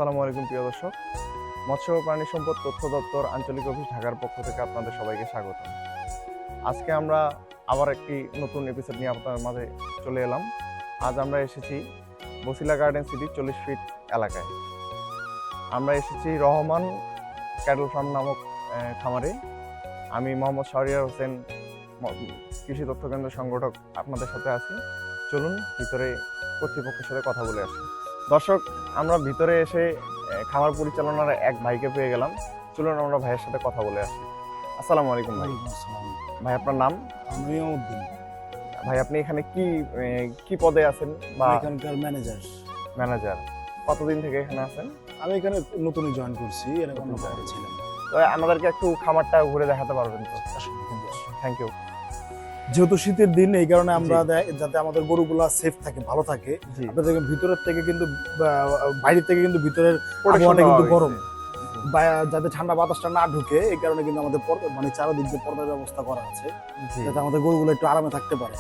আসসালামু আলাইকুম প্রিয় দর্শক, মৎস্য ও প্রাণী সম্পদ তথ্য দপ্তর আঞ্চলিক অফিস ঢাকার পক্ষ থেকে আপনাদের সবাইকে স্বাগত। আজকে আমরা আবার একটি নতুন এপিসোড নিয়ে আপনাদের মাঝে চলে এলাম। আজ আমরা এসেছি বসিলা গার্ডেন সিটি 40 ফিট এলাকায়। আমরা এসেছি রহমান ক্যাটল ফার্ম নামক খামারে। আমি মোহাম্মদ শাহরিয়ার হোসেন, কৃষি তথ্য কেন্দ্র সংগঠক, আপনাদের সাথে আছি। চলুন ভিতরে কর্তৃপক্ষের সাথে কথা বলে আসি। দর্শক, আমরা ভিতরে এসে খামার পরিচালনার এক ভাইকে পেয়ে গেলাম। চলুন আমরা ভাইয়ের সাথে কথা বলে আসি। আসসালামু আলাইকুম ভাই। ভাই, আপনার নাম? নিয়ামউদ্দিন। ভাই, আপনি এখানে কি পদে আছেন? বা এখানকার ম্যানেজার। কতদিন থেকে এখানে আছেন? আমি এখানে নতুনই জয়েন করছি, এরকম ছিলাম। তো আমাদেরকে একটু খামারটা ঘুরে দেখাতে পারবেন তো? Thank you. যেহেতু শীতের দিন, এই কারণে আমরা যাতে আমাদের গরুগুলা সেফ থাকে, ভালো থাকে, আপনাদের ভিতরের থেকে কিন্তু বাইরে থেকে কিন্তু ভিতরের আবহাওয়াটা কিন্তু গরম, যাতে ঠান্ডা বাতাসটা না ঢুকে, এই কারণে কিন্তু আমাদের মানে চারদিক দিয়ে পর্দার ব্যবস্থা করা আছে, যাতে আমাদের গরুগুলো একটু আরামে থাকতে পারে।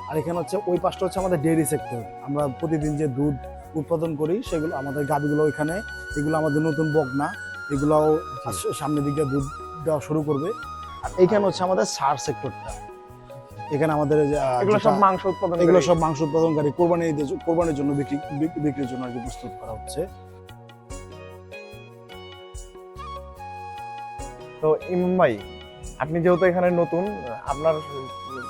আর এখানে হচ্ছে ওই পাশটা হচ্ছে আমাদের ডেইরি সেক্টর। আমরা প্রতিদিন যে দুধ উৎপাদন করি সেগুলো আমাদের গাভীগুলো ওইখানে, এগুলো আমাদের নতুন বকনা, এগুলাও সামনের দিকে দুধ দেওয়া শুরু করবে। আর এইখানে হচ্ছে আমাদের সার সেক্টরটা। এখানে আমাদের এগুলো সব মাংস উৎপাদনকারী, কোরবানির জন্য বিক্রির জন্য আর কি প্রস্তুত করা হচ্ছে। তো ইমাম ভাই, আপনি যেহেতু এখানে নতুন, আপনার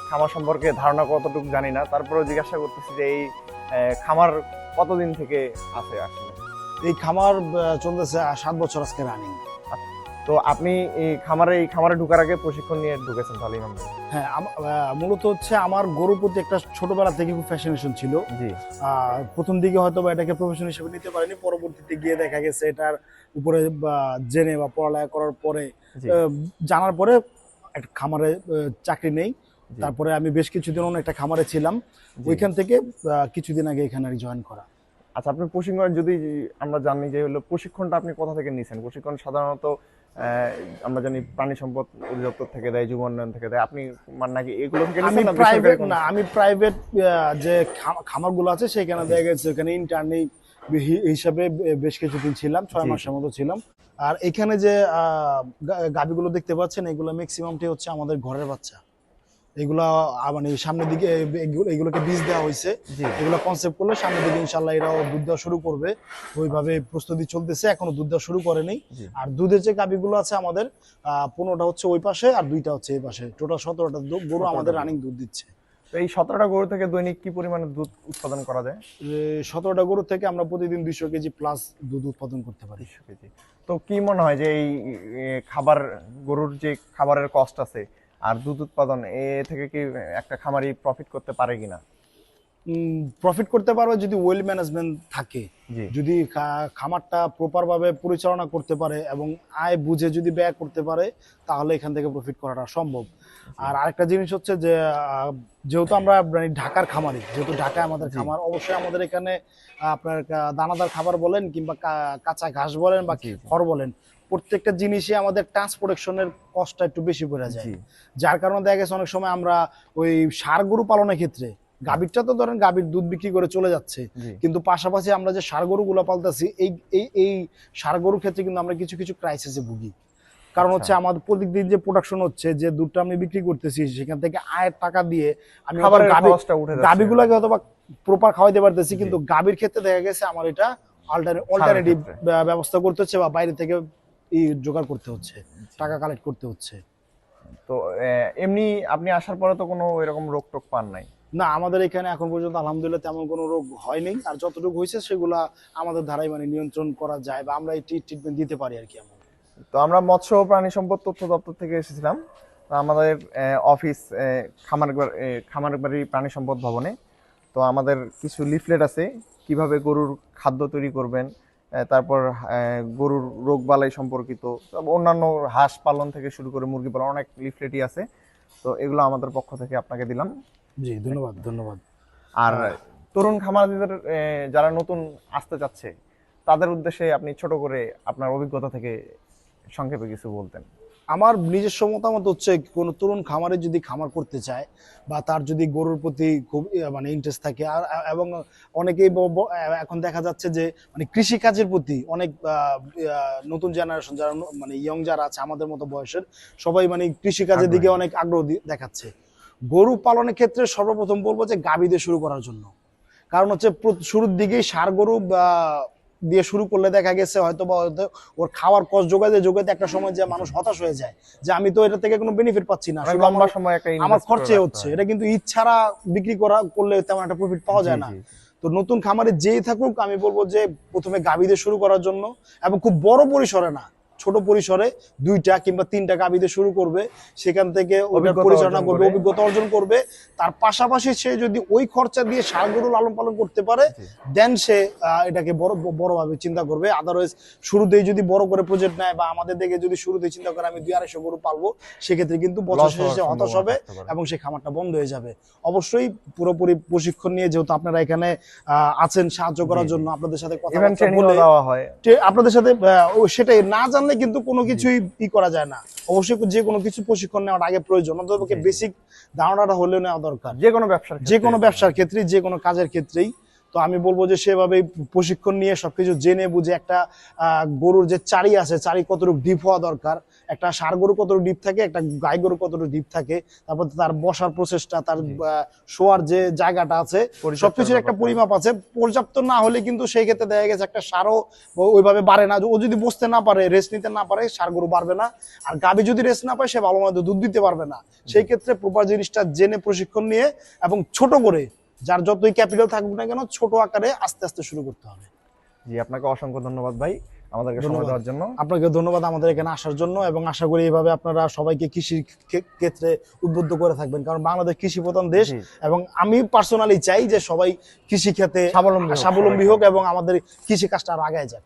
খামার সম্পর্কে ধারণা কতটুকু জানি না, তারপরেও জিজ্ঞাসা করতেছি যে এই খামার কতদিন থেকে আছে আসলে? এই খামার চলতেছে 7 বছর আজকে রানিং। তো আপনি এই খামারে ঢোকার আগে প্রশিক্ষণ নিয়ে ঢুকেছেন তাহলে ইমাম ভাই? হ্যাঁ, মূলত হচ্ছে আমার গরুর প্রতি একটা ছোটবেলা থেকে খুব ফ্যাসিনেশন ছিল। জি। প্রথম দিকে হয়তো বা এটাকে প্রফেশন হিসেবে নিতে পারিনি, পরবর্তীতে গিয়ে দেখা গেছে এটার উপরে জেনে বা পড়ালেখা করার পরে, জানার পরে একটা খামারে চাকরি নেই। তারপরে আমি বেশ কিছুদিন অন্য একটা খামারে ছিলাম, ওইখান থেকে কিছুদিন আগে এখানে জয়েন করা। আচ্ছা, আপনি প্রশিক্ষণ যদি আমরা জানি যে হলো প্রশিক্ষণটা আপনি কোথা থেকে নিয়েছেন? প্রশিক্ষণ সাধারণত আমরা জানি প্রাণী সম্পদ অধিদপ্তর থেকে দেয়, যুব উন্নয়ন থেকে দেয়, আপনি নাকি এগুলো থেকে নিয়েছেন? আমি প্রাইভেট যে খামারগুলো আছে সেখানে দেখা গেছে, ওখানে ইন্টার্নি হিসাবে বেশ কিছুদিন ছিলাম, 6 মাসের মতো ছিলাম। আর এখানে যে গাভীগুলো দেখতে পাচ্ছেন, এগুলো ম্যাক্সিমামটাই হচ্ছে আমাদের ঘরের বাচ্চা। এগুলা মানে সামনের দিকে এগুলোকে বীজ দেওয়া হয়েছে, এগুলো কনসেপ্ট করলে সামনের দিকে ইনশাল্লাহ এরাও দুধ দেওয়া শুরু করবে। ওইভাবে প্রস্তুতি চলতেছে, এখনো দুধ দেওয়া শুরু করেনি। আর দুধের যে গাভীগুলো আছে আমাদের 15টা হচ্ছে ওই পাশে আর 2টা হচ্ছে এই পাশে, টোটাল 17টা গরু আমাদের রানিং দুধ দিচ্ছে। এই 17টা গরু থেকে দৈনিক কি পরিমাণে দুধ উৎপাদন করা যায়? 17টা গরু থেকে আমরা প্রতিদিন 200 কেজি প্লাস দুধ উৎপাদন করতে পারি। 200 কেজি। তো কি মনে হয় যে এই গরুর যে খাবারের কষ্ট আছে আর দুধ উৎপাদন, এ থেকে কি একটা খামারি প্রফিট করতে পারে কিনা? প্রফিট করতে পারবে যদি ওয়েল ম্যানেজমেন্ট থাকে, যদি খামারটা প্রপার ভাবে পরিচালনা করতে পারে এবং আয় বুঝে যদি ব্যয় করতে পারে, তাহলে এখান থেকে প্রফিট করাটা সম্ভব। আর আরেকটা জিনিস হচ্ছে যে যেহেতু আমরা ঢাকার খামারি, যেহেতু ঢাকায় আমাদের খামার, অবশ্যই আমাদের এখানে আপনার দানাদার খাবার বলেন কিংবা কাঁচা ঘাস বলেন বা খড় বলেন, প্রত্যেকটা জিনিসই আমাদের ট্রান্সপোর্টেশনের কষ্টটা একটু বেশি পড়ে যায়। যার কারণে দেখা গেছে অনেক সময় আমরা ওই ষাঁড় গরু পালনের ক্ষেত্রে, গাভীরটা তো ধরেন গাভীর দুধ বিক্রি করে চলে যাচ্ছে, কিন্তু পাশাপাশি আমরা যে ষাঁড় গরু গুলো পালতেছি, এই ষাঁড় গরুর ক্ষেত্রে কিন্তু আমরা কিছু ক্রাইসিসে ভুগি। কারণ হচ্ছে আমাদের প্রতিদিন যে প্রোডাকশন হচ্ছে, যে দুধটা আমি বিক্রি করতেছি, সেখান থেকে আয়ের টাকা দিয়ে আমি গাভীগুলোকে হয়তো বা প্রপার খাওয়াইতে পারতেছি, কিন্তু গাভীর ক্ষেত্রে দেখা গেছে আমার এটা অল্টারনেটিভ ব্যবস্থা করতে হচ্ছে বা বাইরে থেকে জোগাড় করতে হচ্ছে, টাকা কালেক্ট করতে হচ্ছে। তো এমনি আপনি আসার পরে তো কোনো এরকম রোগ টোক পান নাই? না, আমাদের এখানে এখন পর্যন্ত আলহামদুলিল্লাহ তেমন কোনো রোগ হয়নি। আর যতটুকু হয়েছে সেগুলা আমাদের ধারায় মানে নিয়ন্ত্রণ করা যায় বা আমরা এই ট্রিটমেন্ট দিতে পারি আর কি। তো আমরা মৎস্য ও প্রাণী সম্পদ তথ্য দপ্তর থেকে এসেছিলাম। আমাদের অফিস খামারবাড়ি প্রাণী সম্পদ ভবনে। তো আমাদের কিছু লিফলেট আছে, কিভাবে গরুর খাদ্য তৈরি করবেন, তারপর গরুর রোগ বালাই সম্পর্কিত, অন্যান্য হাঁস পালন থেকে শুরু করে মুরগি পালন, অনেক লিফলেটই আছে। তো এগুলো আমাদের পক্ষ থেকে আপনাকে দিলাম। জি, ধন্যবাদ। আর তরুণ খামারিদের যারা নতুন আসতে চাচ্ছে, তাদের উদ্দেশ্যে আপনি ছোট করে আপনার অভিজ্ঞতা থেকে সংক্ষেপে কিছু বলতেন। আমার নিজস্ব মতামত হচ্ছে কোনো তরুণ খামারে যদি খামার করতে চায় বা তার যদি গরুর প্রতি খুব মানে ইন্টারেস্ট থাকে আর এবং অনেকেই এখন দেখা যাচ্ছে যে মানে কৃষি কাজের প্রতি অনেক নতুন জেনারেশন যারা মানে ইয়ং যারা আছে আমাদের মতো বয়সের সবাই মানে কৃষি কাজের দিকে অনেক আগ্রহ দেখাচ্ছে। গরু পালনের ক্ষেত্রে সর্বপ্রথম বলবো যে গাভী দিয়ে শুরু করার জন্য, কারণ হচ্ছে শুরুর দিকেই ষাঁড় গরু দিয়ে শুরু করলে দেখা গেছে হয়তো ওর খাওয়ার কষ্ট যোগাতে যোগাতে একটা সময় যে মানুষ হতাশ হয়ে যায় যে আমি তো এটা থেকে কোনো বেনিফিট পাচ্ছি না, লম্বা সময় একটা আমার খরচে হচ্ছে, এটা কিন্তু ইচ্ছারা বিক্রি করলে তেমন একটা প্রফিট পাওয়া যায় না। তো নতুন খামারে যেই থাকুক আমি বলবো যে প্রথমে গাভী দিয়ে শুরু করার জন্য, এবং খুব বড় পরিসরে না, ছোট পরিসরে 2টা কিংবা 3টা গাভী দিয়ে শুরু করবে, সেখান থেকে ওটা পরিচালনা করবে, অভিজ্ঞতা অর্জন করবে। তার পাশাপাশি সে যদি ওই খরচা দিয়ে ষাঁড় গরু লালন পালন করতে পারে দেন সে এটাকে বড়ভাবে চিন্তা করবে। আদারওয়াইজ শুরুতেই যদি বড় করে প্রজেক্ট নেয় বা আমাদের দিকে যদি শুরুতেই চিন্তা করে আমি 200-250 গরু পালবো, সেক্ষেত্রে কিন্তু বছর শেষে হতাশ হবে এবং সেই খামারটা বন্ধ হয়ে যাবে। অবশ্যই পুরোপুরি প্রশিক্ষণ নিয়ে, যেহেতু আপনারা এখানে আছেন সাহায্য করার জন্য, আপনাদের সাথে কথা বলে আপনাদের সাথে সেটাই না জানলে কিন্তু কোনো কিছুই করা যায় না। অবশ্যই যে কোনো কিছু প্রশিক্ষণ নেওয়ার আগে প্রয়োজন, অন্তত বেসিক ধারণাটা হলেও নেওয়া দরকার যে কোনো ব্যবসার ক্ষেত্রে, যে কোনো কাজের ক্ষেত্রেই। তো আমি বলবো যে সেভাবে প্রশিক্ষণ নিয়ে সবকিছু জেনে বুঝে একটা গরুর যে চারি আছে, চারি কতটুকু ডিপ হওয়া দরকার, একটা ষাঁড় গরু কতটুকু ডিপ থাকে, একটা গাই গরু কতটুকু ডিপ থাকে, তারপর তার বসার প্রসেসটা, তার শোয়ার যে জায়গাটা আছে, সবকিছুর একটা পরিমাপ আছে। পর্যাপ্ত না হলে কিন্তু সেই ক্ষেত্রে দেখা গেছে একটা ষাঁড়ও ওইভাবে বাড়ে না। ও যদি বসতে না পারে, রেস্ট নিতে না পারে, ষাঁড় গরু বাড়বে না। আর গাভী যদি রেস্ট না পায়, সে ভালো মতো দুধ দিতে পারবে না। সেই ক্ষেত্রে প্রপার জিনিসটা জেনে প্রশিক্ষণ নিয়ে এবং ছোট করে, যার যতই ক্যাপিটাল থাকুক না কেন, ছোট আকারে আস্তে আস্তে শুরু করতে হবে। জি, আপনাকে অসংখ্য ধন্যবাদ ভাই আমাদেরকে সময় দেওয়ার জন্য। আপনাকে ধন্যবাদ আমাদের এখানে আসার জন্য, এবং আশা করি এইভাবে আপনারা সবাইকে কৃষি ক্ষেত্রে উদ্বুদ্ধ করে থাকবেন, কারণ বাংলাদেশ কৃষি প্রধান দেশ এবং আমি পার্সোনালি চাই যে সবাই কৃষি ক্ষেত্রে স্বাবলম্বী হোক এবং আমাদের কৃষি কাজটা আরো আগায় যাক।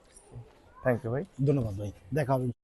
থ্যাংক ইউ ভাই, ধন্যবাদ ভাই, দেখা হবে।